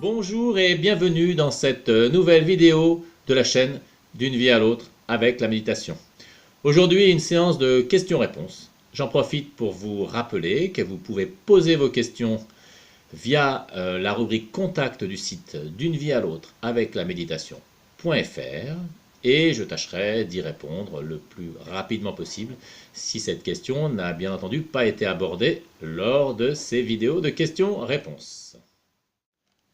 Bonjour et bienvenue dans cette nouvelle vidéo de la chaîne D'une vie à l'autre avec la méditation. Aujourd'hui, une séance de questions-réponses. J'en profite pour vous rappeler que vous pouvez poser vos questions via la rubrique contact du site D'une vie à l'autre avec la méditation.fr et je tâcherai d'y répondre le plus rapidement possible si cette question n'a bien entendu pas été abordée lors de ces vidéos de questions-réponses.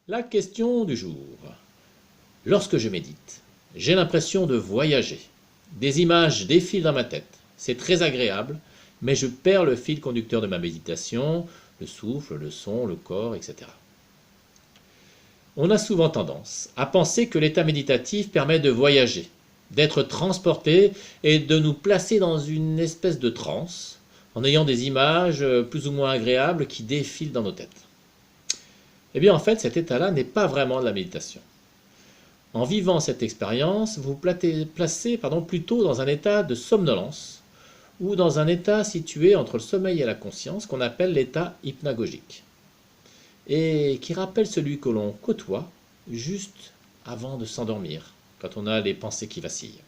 La question du jour. Lorsque je médite, j'ai l'impression de voyager. Des images défilent dans ma tête. C'est très agréable, mais je perds le fil conducteur de ma méditation, le souffle, le son, le corps, etc. On a souvent tendance à penser que l'état méditatif permet de voyager, d'être transporté et de nous placer dans une espèce de transe, en ayant des images plus ou moins agréables qui défilent dans nos têtes. Eh bien en fait, cet état-là n'est pas vraiment de la méditation. En vivant cette expérience, vous placez plutôt dans un état de somnolence ou dans un état situé entre le sommeil et la conscience qu'on appelle l'état hypnagogique et qui rappelle celui que l'on côtoie juste avant de s'endormir, quand on a les pensées qui vacillent.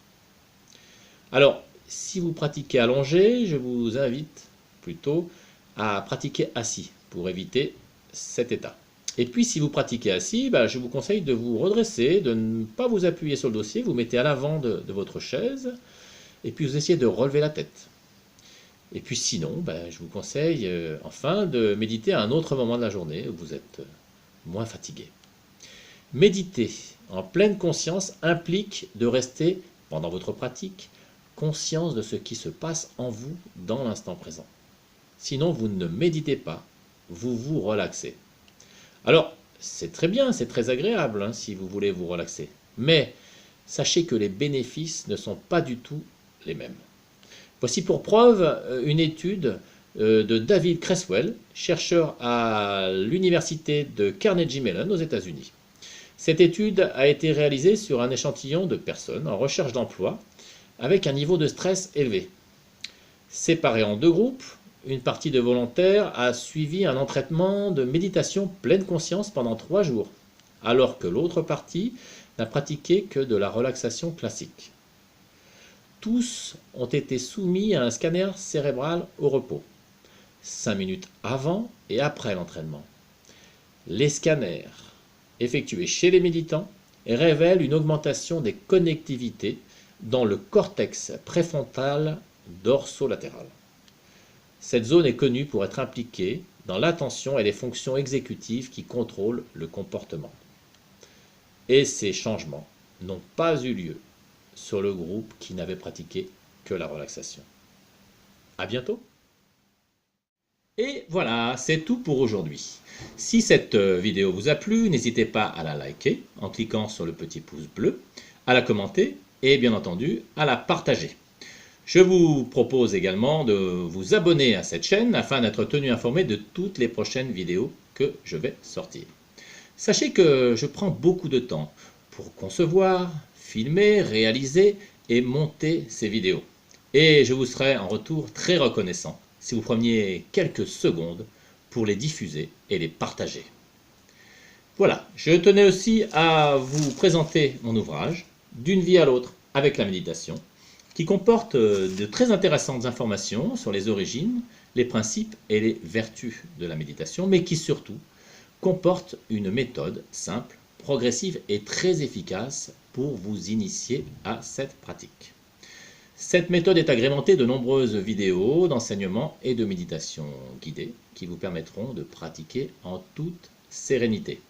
Alors, si vous pratiquez allongé, je vous invite plutôt à pratiquer assis pour éviter cet état. Et puis si vous pratiquez assis, je vous conseille de vous redresser, de ne pas vous appuyer sur le dossier, vous mettez à l'avant de votre chaise, et puis vous essayez de relever la tête. Et puis sinon, je vous conseille enfin de méditer à un autre moment de la journée où vous êtes moins fatigué. Méditer en pleine conscience implique de rester, pendant votre pratique, conscience de ce qui se passe en vous dans l'instant présent. Sinon, vous ne méditez pas, vous vous relaxez. Alors, c'est très bien, c'est très agréable si vous voulez vous relaxer. Mais sachez que les bénéfices ne sont pas du tout les mêmes. Voici pour preuve une étude de David Creswell, chercheur à l'université de Carnegie Mellon aux États-Unis. Cette étude a été réalisée sur un échantillon de personnes en recherche d'emploi avec un niveau de stress élevé. Séparés en deux groupes, une partie de volontaires a suivi un entraînement de méditation pleine conscience pendant 3 jours, alors que l'autre partie n'a pratiqué que de la relaxation classique. Tous ont été soumis à un scanner cérébral au repos, 5 minutes avant et après l'entraînement. Les scanners effectués chez les méditants révèlent une augmentation des connectivités dans le cortex préfrontal dorsolatéral. Cette zone est connue pour être impliquée dans l'attention et les fonctions exécutives qui contrôlent le comportement. Et ces changements n'ont pas eu lieu sur le groupe qui n'avait pratiqué que la relaxation. À bientôt! Et voilà, c'est tout pour aujourd'hui. Si cette vidéo vous a plu, n'hésitez pas à la liker en cliquant sur le petit pouce bleu, à la commenter et bien entendu à la partager. Je vous propose également de vous abonner à cette chaîne afin d'être tenu informé de toutes les prochaines vidéos que je vais sortir. Sachez que je prends beaucoup de temps pour concevoir, filmer, réaliser et monter ces vidéos. Et je vous serai en retour très reconnaissant si vous preniez quelques secondes pour les diffuser et les partager. Voilà, je tenais aussi à vous présenter mon ouvrage « D'une vie à l'autre avec la méditation » qui comporte de très intéressantes informations sur les origines, les principes et les vertus de la méditation, mais qui surtout comporte une méthode simple, progressive et très efficace pour vous initier à cette pratique. Cette méthode est agrémentée de nombreuses vidéos d'enseignement et de méditation guidée qui vous permettront de pratiquer en toute sérénité.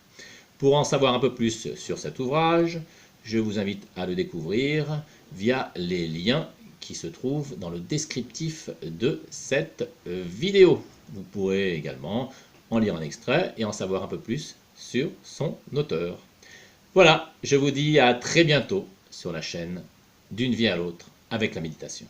Pour en savoir un peu plus sur cet ouvrage, je vous invite à le découvrir via les liens qui se trouvent dans le descriptif de cette vidéo. Vous pourrez également en lire un extrait et en savoir un peu plus sur son auteur. Voilà, je vous dis à très bientôt sur la chaîne D'une vie à l'autre avec la méditation.